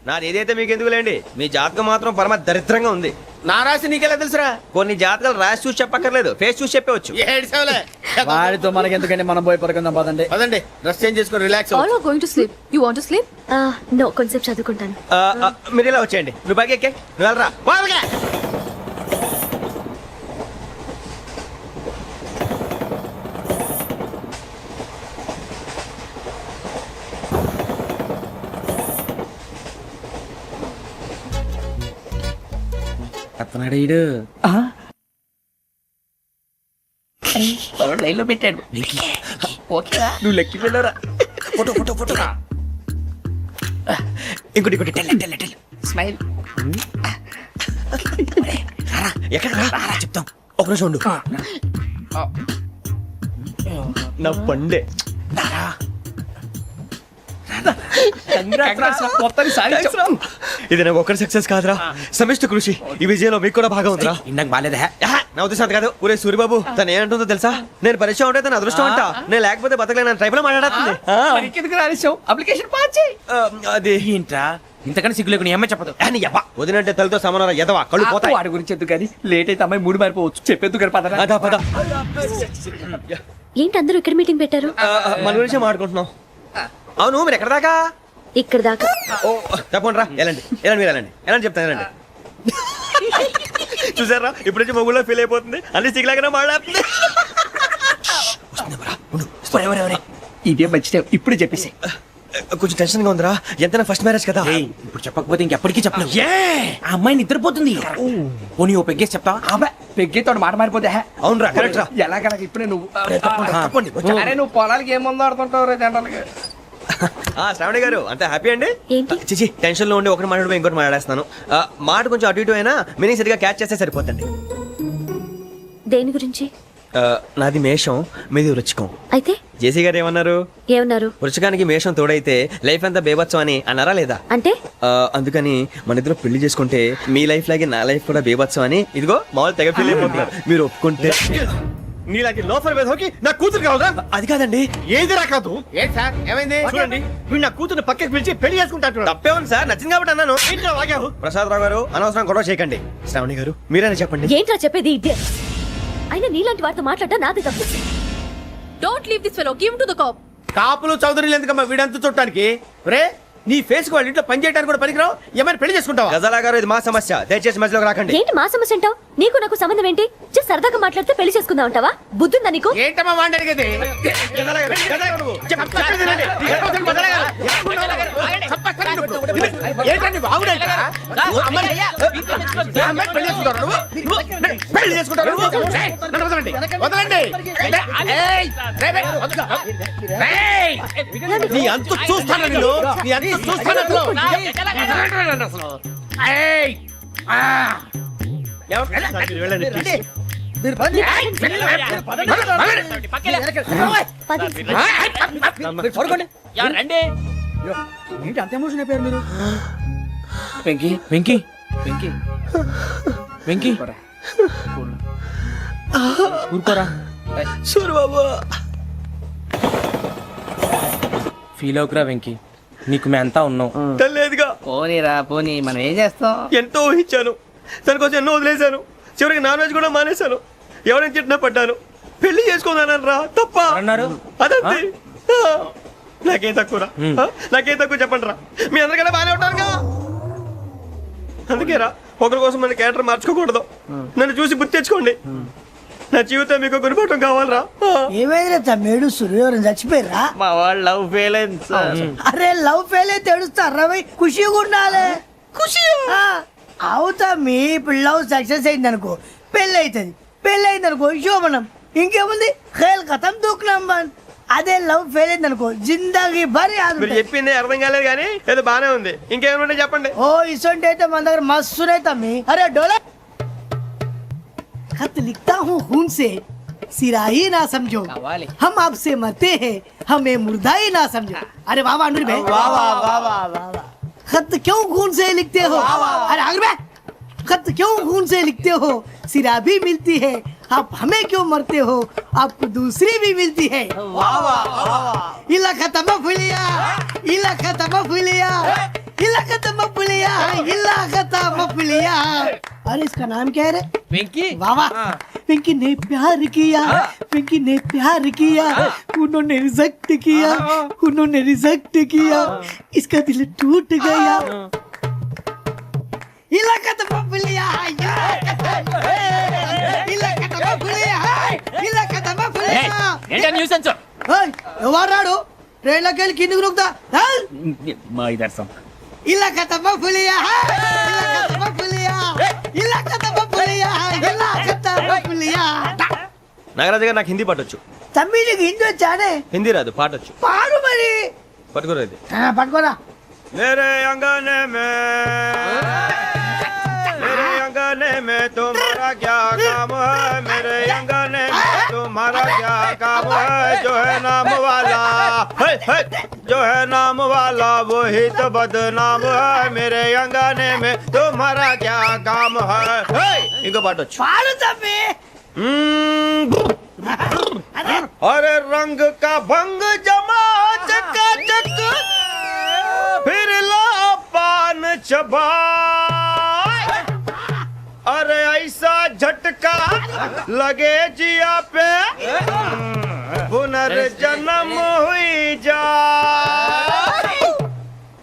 D: నాది ఏదైతే మీకు ఎందుకులేండి, మీ జాతకం మాత్రం పరమ దరిద్రంగా ఉంది.
H: నా రాసి నీకెలా తెలుసురా?
D: కొన్ని జాతకాలు రాసి చూసి చెప్పక్కర్లేదు, ఫేస్ చూసి చెప్పవచ్చు.
H: ఏడ్చావులే.
C: వాడితో మనకి ఎందుకండి, మనం పోయి పడుకుందాం పదండి.
H: పదండి, డ్రెస్ చేంజ్ చేసుకొని relax.
I: All are going to sleep. You want to sleep?
G: No, కొంచెం చదువుకుంటాను.
D: మీరు ఇలా వచ్చేయండి. నువ్వు బాగా ఎక్కే, నువ్వు వెళ్ళరా.
H: వాళ్ళగా
E: అతనాడు లైన్ లో పెట్టాడు.
D: నువ్వు లెక్కి వెళ్ళరా. Photo photo photo. ఇంకోటి ఇంకోటి. Tell
E: smile.
D: ఎక్కడ చెప్తాం. ఒక నిమిషం ఉండు. నా పండే. ఇది నాకు ఒక్కరి సక్సెస్ కాదురా, సమిష్టి కృషి. ఈ విజయంలో మీకు కూడా భాగం ఉందిరా.
H: ఇందాక బాలేదా?
D: నా ఉద్దేశం కాదు. ఊరే సూరిబాబు, తను ఏమంటుందో తెలుసా? నేను పరిచయం ఉంటే తన అదృష్టం అంట, నేను లేకపోతే బతకలేను ట్రైబ్ లో మాట్లాడుతుంది.
E: అప్లికేషన్ పాస్ చేయి.
D: అది
H: ఏంట్రా ఇంతకన్నా సిగ్గు లేకుండా ఏమై చెప్పదు.
D: వదినంటే తలతో సమానం ఎదవా, కళ్ళు పోతాయి.
E: వాడి గురించి ఎందుకు కానీ, లేట్ అయితే అమ్మాయి మూడు మారిపోవచ్చు. చెప్పేందుకు కానీ పద.
D: అదా పద.
G: ఏంటి అందరూ ఇక్కడ మీటింగ్ పెట్టారు?
D: మన గురించే మాట్లాడుకుంటున్నాం. అవును, మీరు ఎక్కడ దాకా?
G: ఇక్కడ దాకా.
D: ఓ తప్పకుండా రా, వెళ్ళండి వెళ్ళండి, మీరు వెళ్ళండి వెళ్ళండి, చెప్తాను వెళ్ళండి. చూసారా, ఇప్పుడు నుంచి మొగుల్లో ఫీల్ అయిపోతుంది, అన్ని సిగ్లాగానే మాట్లాడుతుంది.
E: ఇదే మంచి టైం, ఇప్పుడు చెప్పేసి.
D: కొంచెం టెన్షన్ గా ఉందిరా, ఎంతైనా ఫస్ట్ మ్యారేజ్ కదా.
H: ఇప్పుడు చెప్పకపోతే ఇంకెప్పటికీ చెప్పలేవు. ఆ అమ్మాయి నిద్రపోతుంది. పోనీ ఓ పెగ్గేసి చెప్తావా?
E: అబ్బా, పెగ్గేతో మాట మారిపోతే.
D: అవునురా, కరెక్ట్ రా.
E: ఎలాగలా ఇప్పుడే నువ్వు.
D: తప్పండి.
E: అరే నువ్వు పొలాలకి ఏం ముందు ఆడుతుంటావు రే జనరల్గా.
D: శ్రావణి గారు, అంత హ్యాపీ అండి?
G: ఏంటి?
D: చిచి, టెన్షన్ లో ఉండి ఒకటి మాట్లాడిపోయి ఇంకోటి మాట్లాడేస్తాను. మాట కొంచెం అటు ఇటు అయినా మీనింగ్ సరిగా క్యాచ్ చేస్తే సరిపోతండి.
G: దేని గురించి?
D: నాది మేషం, మీది వృచ్చికం.
G: అయితే
D: జేసీ గారు ఏమన్నారు?
G: ఏమన్నారు?
D: వృచ్చికానికి మేషం తోడైతే లైఫ్ అంతా బేబత్సం అని అన్నారా లేదా?
G: అంటే
D: అందుకని మన ఇద్దరు పెళ్లి చేసుకుంటే మీ లైఫ్ లాగే నా లైఫ్ కూడా బేబత్సం అని, ఇదిగో మామూలు తెగ ఫీల్ అయిపోతున్నారు. మీరు ఒప్పుకుంటే నీలాంటి లోఫర్ మీద హోకి నా కూతురు కావదా? అది కాదండి.
H: ఏది రాకాదు. ఏంటి సార్, ఏమైంది?
D: చూడండి, వీడు నా కూతురు పక్కకి పిలిచి పెళ్లి చేసుకుంటాడు. తప్పే ఉంది సార్, నచ్చింది కాబట్టి అన్నాను. ప్రసాద్ రావు గారు, అనవసరం గొడవ చేయకండి. శ్రావణి గారు, మీరైనా చెప్పండి.
G: ఏంట్రా చెప్పేది? ఇదే అయినా నీలాంటి వారితో మాట్లాడటం నాది తప్పు.
I: Don't leave this fellow, give to the cop.
H: కాపులు చౌదరులు ఎందుకమ్మా వీడంతా చుట్టానికి? రే నీ ఫేస్ కి వాళ్ళ ఇంట్లో పని చేయడానికి కూడా పనికిరావు. ఏమైనా పెళ్లి చేసుకుంటావా?
D: గజాలా గారు ఇది మా సమస్య, దయచేసి మధ్యలోకి రాకండి.
G: ఏంటి మా సమస్య అంటావు? నీకు నాకు సంబంధం ఏంటి? జస్ట్ సరదాగా మాట్లాడితే పెళ్లి చేసుకుందాం అంటావా? బుద్ధుందా నీకు?
H: ఏంటమ్మా వాడిని అడిగేది? ఏంటండి బాగుండేట? పెళ్లి చేసుకుంటారు నువ్వు? పెళ్లి చేసుకుంటారు నువ్వు? ఏయ్, నన్ను వదలండి, వదలండి. నీ అంతు చూస్తాను నేను, నీ అంతు చూస్తాను అసలు. ఏయ్, ఆ.
J: వెళ్ళండి please.
G: పది.
C: ఏంటి అంత ఎమోషన్ అయిపోయారు మీరు?
E: వెంకీ వెంకీ వెంకీ వెంకీ ఊరుకోరా.
D: సూరిబాబు
E: ఫీల్ అవుకురా వెంకీ, నీకు మేము అంతా ఉన్నాం.
D: తెలియదుగా,
B: పోనీరా పోనీ, మనం ఏం చేస్తాం?
D: ఎంతో ఊహించాను, తన కోసం ఎన్నో వదిలేశాను, చివరికి నాన్ వెజ్ కూడా మానేశాను. ఎవరైనా తిట్టినా పడ్డాను. పెళ్లి చేసుకున్నానని రా తప్ప
E: అన్నారు?
D: అదంతే. నాకేం తక్కువరా? నాకేం తక్కువ చెప్పండి రా. మీ అందరికన్నా బాగానే ఉంటారుగా. అందుకే రా, ఒకరి కోసం మన క్యారెక్టర్ మార్చుకోకూడదు. నన్ను చూసి గుర్తు తెచ్చుకోండి. నా జీవితం మీకు గురిపటం కావాలరా.
B: ఏమైనా తమ్మేడు సూర్యవరం చచ్చిపోయిరా?
E: మా వాళ్ళు లవ్ ఫెయిల్ అయింది సార్.
B: అరే లవ్ ఫెయిల్ అయితే ఏడుస్తారా? ఖుషిగా ఉండాలి. ఖుషి అవుతా. మీ ఇప్పుడు లవ్ సక్సెస్ అయింది అనుకో, పెళ్ళి అవుతుంది. పెళ్ళి అయింది అనుకో శోభనం. ఇంకేముంది, ఖేల్ కథం దూకునాం బంద్. అదే లవ్ ఫెయిల్ అయింది అనుకో, జిందాగీ భారీ
D: మీరు చెప్పింది అర్థం కాలేదు కానీ ఏదో బానే ఉంది. ఇంకేమైనా చెప్పండి.
B: ఓ ఇసొంటి అయితే మన దగ్గర మస్తునే తమ్మి. అరే డోలా खत लिखता हूँ खून से, सिरा ही ना समझो, हम आपसे मरते हैं, हमें मुर्दा ही ना समझो. अरे वाह वाह अनुरी भाई, वाह वाह वाह वाह वाह. खत क्यों खून से लिखते हो? अरे अनुरी भाई, खत क्यों खून से लिखते हो? सिरा भी मिलती है, आप हमें क्यों मरते हो? आपको दूसरी भी मिलती है. वाह वाह वाह. इला खत्म फुलिया, इला खत्म फुलिया, इला खत्म फुलिया, इला खत्म फुलिया. अरे इसका नाम क्या है रे?
E: వెంకీ
B: वाह वाह. पिंकी ने प्यार किया, पिंकी ने प्यार किया, उन्होंने रिजेक्ट किया, उन्होंने रिजेक्ट किया, इसका दिल टूट गया. इलाका तो बबलिया है, इलाका तो बबलिया है, इलाका तो बबलिया.
E: ఏంటా న్యూసెన్స్?
B: ओए ఎవరు రాడు? ట్రైన్ లోకి వెళ్ళి కిందికి నొక్కుతా.
E: మా ఇదర్సం
B: इलाका तो बबलिया है, इलाका तो बबलिया, इलाका तो बबलिया है, इलाका तो बबलिया.
D: నాగరాజు గారు నాకు హిందీ పాటొచ్చు.
B: తమ్మిడికి హిందీ వచ్చానే?
D: హిందీ రాదు, పాటొచ్చు.
B: పాడు మరి.
D: పట్టుకోలేదు.
B: పట్టుకోరా.
D: मेरे अंगने में तुम्हारा क्या काम है? मेरे अंगने में तुम्हारा क्या काम है? जो है नाम वाला, जो है नाम वाला वही तो बदनाम है. मेरे अंगने में तुम्हारा क्या काम है? इनको पाटो.
B: పాడు తమ్మి.
D: अरे रंग का भंग जमा चकाचक, फिर ला पान चबा. अरे ऐसा झटका लगे जिया पे, पुनर्जन्म हुई जा.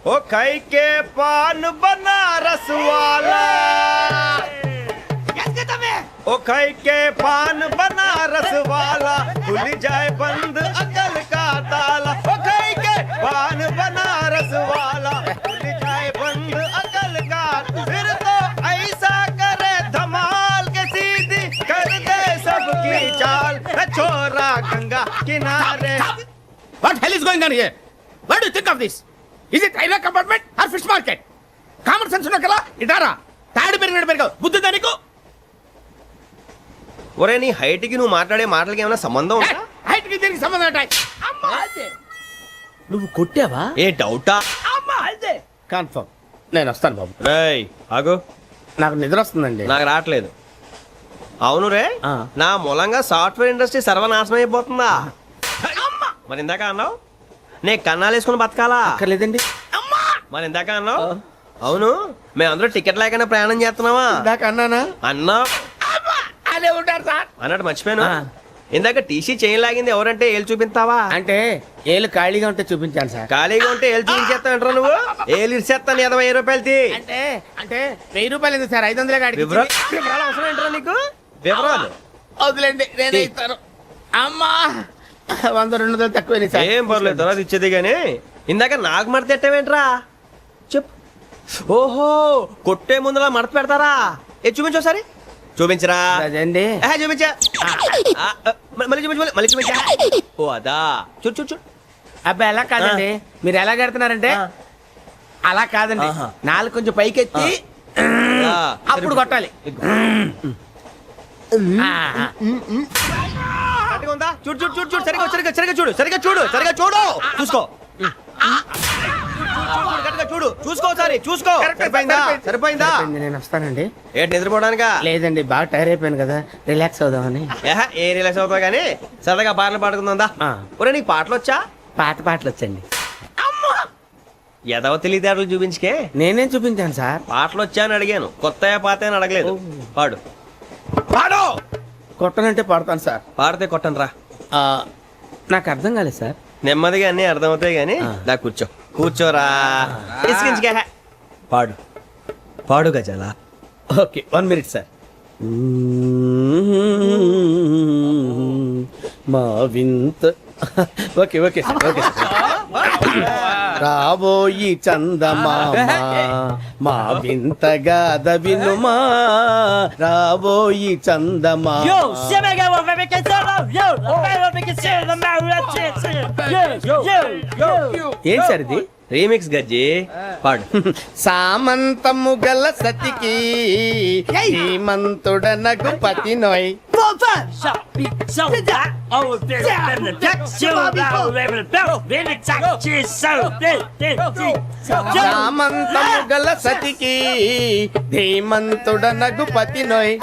D: ओ खाई के पान बनारस वाला, ओ खाई के पान बनारस वाला, खुल जाए बंद अकल का ताला. ओ खाई के पान बनारस वाला, खुल जाए बंद अकल का. फिर तो ऐसा करे धमाल के सीधी कर दे सबकी चाल. छोरा गंगा किनारे.
H: What hell is going on here? What do you think of this? Is it railway compartment or fish market? Common sense ఉన్నా కదా ఇటారా. తాడు పెరిగినట్టు బుద్ధి దానికి.
D: ఒరే నీ హైట్ కి నువ్వు మాట్లాడే మాటలకి ఏమైనా సంబంధం ఉందా?
H: హైట్ కి దీనికి సంబంధం ఉంటాయి. అమ్మా అదే.
E: నువ్వు కొట్టావా?
D: ఏ డౌటా?
H: అమ్మా అదే. కన్ఫర్మ్. నేను వస్తాను బాబు.
D: రేయ్ ఆగు.
H: నాకు నిద్ర వస్తుందండి.
D: నాకు రావట్లేదు. అవును రే, నా మూలంగా సాఫ్ట్వేర్ ఇండస్ట్రీ సర్వనాశనం అయిపోతుందా? మరి ఇందాక అన్నావు నే కన్నాలు వేసుకుని బతకాలా?
E: అక్కర్లేదండి.
D: మరి ఇందాక అన్నావు అవును మేమందరూ టికెట్ లేకుండా ప్రయాణం చేస్తున్నావా?
H: ఇందాక అన్నానా?
D: అన్నా
H: బాగానే ఉంటారు సార్.
D: అన్నట్టు మర్చిపోయాను, ఇందాక టీసీ చేయి లాగింది ఎవరంటే ఏళ్ళు చూపిస్తావా?
H: అంటే ఏళ్ళు ఖాళీగా ఉంటే చూపించాను సార్.
D: ఖాళీగా ఉంటే ఏళ్ళు చూపించేస్తానంటారా నువ్వు? ఏళ్ళు ఇచ్చేస్తాను 20 రూపాయలది.
H: అంటే అంటే 1000 రూపాయలు ఎందుకు సార్? 500 కాడికి
D: వివరాలు అవసరం ఏంటరా నీకు? వివరాలు
H: వదిలేండి, నేనే ఇస్తాను. అమ్మా 100-200 తక్కువ సార్.
D: ఏం పర్లేదు, తర్వాత ఇచ్చేది కానీ ఇందాక నాకు మడత పెట్టావేంట్రా? చెప్పు. ఓహో, కొట్టే ముందులా మడత పెడతారా? చూపించు ఒకసారి. చూపించరా?
H: అదండి.
D: చూపించా. మళ్ళీ చూపించు, మళ్ళీ చూపించా. ఓ అదా, చూడు చూడు చూడు.
H: అబ్బాయి ఎలా కాదండి, మీరు ఎలా కడుతున్నారంటే అలా కాదండి, నాలుగు కొంచెం పైకెత్తి అప్పుడు కొట్టాలి.
D: కరెక్ట్గా ఉందా? చూడు చూడు చూడు చూడు, సరిగా సరిగా సరిగా చూడు, సరిగా చూడు, సరిగా చూడు, చూసుకో. చూడు చూసుకో, ఒకసారి చూసుకో. సరిపోయిందా? సరిపోయిందా?
H: నేను వస్తానండి.
D: ఏంటి నిద్రపోవడానికా?
H: లేదండి, బాగా టైర్ అయిపోయాను కదా, రిలాక్స్ అవుదామని.
D: ఏ రిలాక్స్ అవుతావు కానీ సరదాగా పాటలు పాడుకుందా? ఒరే నీకు పాటలు వచ్చా?
H: పాత పాటలు వచ్చండి.
D: ఎదవ తెలివితేటలు చూపించుకే.
H: నేనేం చూపించాను సార్?
D: పాటలు వచ్చా అని అడిగాను, కొత్త పాత అని అడగలేదు. పాడు పాడు.
H: కొట్టనంటే పడతాను సార్.
D: పాడితే కొట్టను రా.
H: నాకు అర్థం కాలేదు సార్.
D: నెమ్మదిగా అన్ని అర్థమవుతాయి కానీ దా కూర్చో. కూర్చోరా. పాడు పాడు గజాల.
H: Okay, 1 minute sir. మా వింత. Okay okay sir, okay sir. రాబోయి చందమామ మా వింతగా దవినుమా, రాబోయి చందమా. ఏం సార్ ఇది?
D: రీమిక్స్ గజ్జి. పాడు.
H: సామంతము గల సతికి శ్రీమంతుడనగు పతి నోయ్. సామంతము గల సతికి ధీమంతుడనగు పతి నోయ్.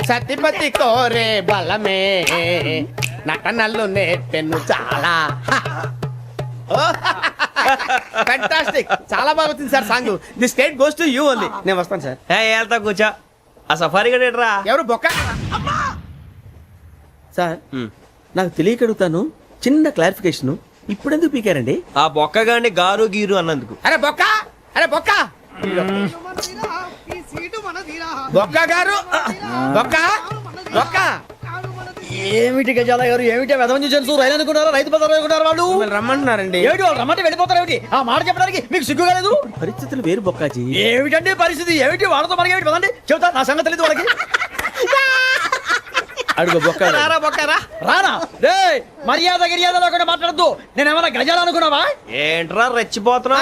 H: సతిపతి కోరే బలమే నటనలు నేర్పెను చాలా. ఫ్యాంటాస్టిక్, చాలా బాగా వచ్చింది sir song. The state goes to you only. నేను వస్తాను సార్.
D: వెళ్తా కూర్చో. ఆ సఫారీ గడేట్రా?
H: ఎవరు బొక్క సార్? నాకు తెలియక అడుగుతాను, చిన్న క్లారిఫికేషన్. ఇప్పుడు ఎందుకు పీకారండి?
D: ఆ బొక్కగాని గారు గీరు అన్నందుకు.
H: అరే బొక్క, అరే బొక్క, బొక్క గారు, బొక్క బొక్క.
C: ఏమిటి గజాల గారు, ఏమిటి వెదవని చూసాను రైలు అనుకున్నారా, రైతు బజార్ అనుకున్నారు వాళ్ళు?
H: రమ్మంటున్నారండి.
C: ఏమిటి వాళ్ళు రమ్మంటే వెళ్ళిపోతారు? ఏమిటి ఆ మాట చెప్పడానికి మీకు సిగ్గు కాలేదు?
H: పరిస్థితులు వేరు బొక్కాజీ.
C: ఏమిటండి పరిస్థితి? ఏమిటి వాళ్ళతో మనకి ఏమిటి పదండి, చెబుతా నా సంగతి తెలియదు వాళ్ళకి.
H: అడుగు బొక్క.
D: రారా బొక్కరా.
C: రానా రే, మర్యాద గిర్యాద లేకుండా మాట్లాడద్దు. నేను ఏమన్నా గజాలు అనుకున్నావా?
D: ఏంట్రా రెచ్చిపోతున్నావు?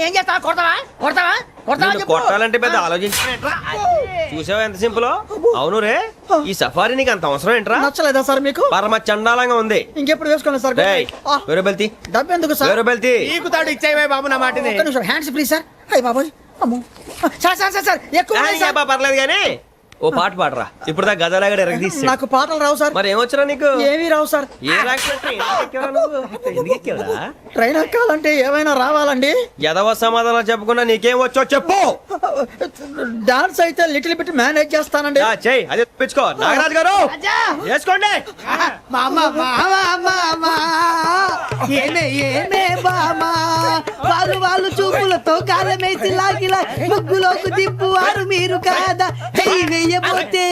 C: ఏం చేస్తా? కొడతావా కొడతావా కొడతావా?
D: నిన్ను కొట్టాలంటే పెద్ద ఆలోచించా. చూసావా ఎంత సింపుల్? అవును రే, ఈ సఫారీ నీకు అంత అవసరం ఏంట్రా?
C: నచ్చలేదా సార్ మీకు?
D: పరమ చండాలంగా ఉంది.
C: ఇంకెప్పుడు వేసుకోండి సార్.
D: వేరే బెల్తి,
C: డబ్బు ఎందుకు సార్?
D: వేరే బెల్తి.
H: నీకు తాడు ఇచ్చేవే బాబు నా మాటని.
C: Hands please sir. అయ్యి బాబోయ్, అమ్మో సార్ సార్ సార్ సార్ ఎక్కువ ఉన్నాయి సార్.
D: పర్లేదు కానీ ఓ పాట పాడరా. ఇప్పుడు దా గదలాగడ ఎరగ తీసి.
C: నాకు పాటలు రావు సార్.
D: మరి ఏమొచ్చరా నీకు?
C: ఏమీ రావు సార్.
D: ఏ రాకపోతే
C: ట్రైన్ ఎక్కాలంటే ఏమైనా రావాలండి.
D: ఎదవ సమాధానం చెప్పకుండా నీకేం వచ్చో చెప్పు.
C: డాన్స్ అయితే లిటిల్ బిట్ మేనేజ్ చేస్తానండి.
D: చెయ్యి, అదే తెప్పించుకో. నాగరాజు గారు వేసుకోండి.
B: మామా మామా మామా ఏనే ఏనే బామా, వాళ్ళు వాళ్ళు చూపులతో కాలమేసి లాగిలా ముగ్గులోకి దిప్పువారు మీరు కాదా. చెయ్యి వెయ్యబోతే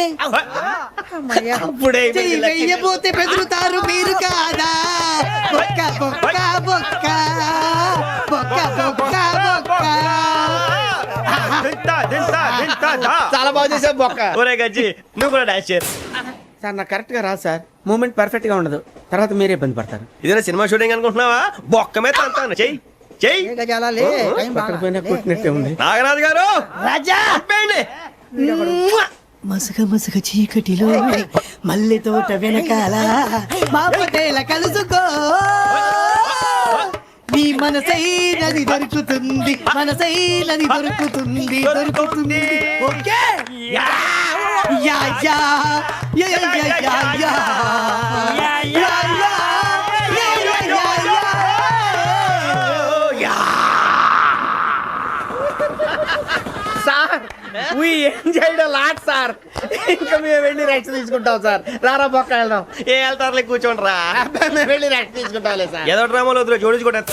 B: చెయ్యి వెయ్యబోతే బెదురుతారు మీరు కాదా. బొక్క బొక్క బొక్క బొక్క బొక్క బొక్క.
H: చాలా బాగా చేసావు బొక్క.
D: ఒరే గజ్జి, నువ్వు కూడా డాన్స్ చేయరు
H: సార్. నాకు కరెక్ట్ గా రాదు సార్, మూమెంట్ పర్ఫెక్ట్ గా ఉండదు, తర్వాత మీరే ఇబ్బంది పడతారు.
D: ఇదేనా సినిమా షూటింగ్ అనుకుంటున్నావా? బొక్క మీద అంటాను. చెయ్యి చెయ్యి.
H: కొట్టినట్టే ఉంది.
D: నాగరాజు గారు
B: రాజా
D: చెప్పండి.
B: మసక మసక చీకటిలో మల్లె తోట వెనకాల మా పటేల కలుసుకో. నీ మనసైనది దొరుకుతుంది, మనసైనది దొరుకుతుంది, దొరుకుతుంది. Okay yeah yeah yeah yeah yeah yeah yeah
H: sir we enjoyed lot sir. ఇంకా మేము వెళ్ళి రెస్ట్ తీసుకుంటాం సార్. రారా పక్క వెళ్దాం.
D: ఏ వెళ్తారులే కూర్చోండి రా.
H: మేము వెళ్ళి రెస్ట్ తీసుకుంటాంలే సార్.
D: ఏదో డ్రామాలో వద్దు జోడించుకోవడం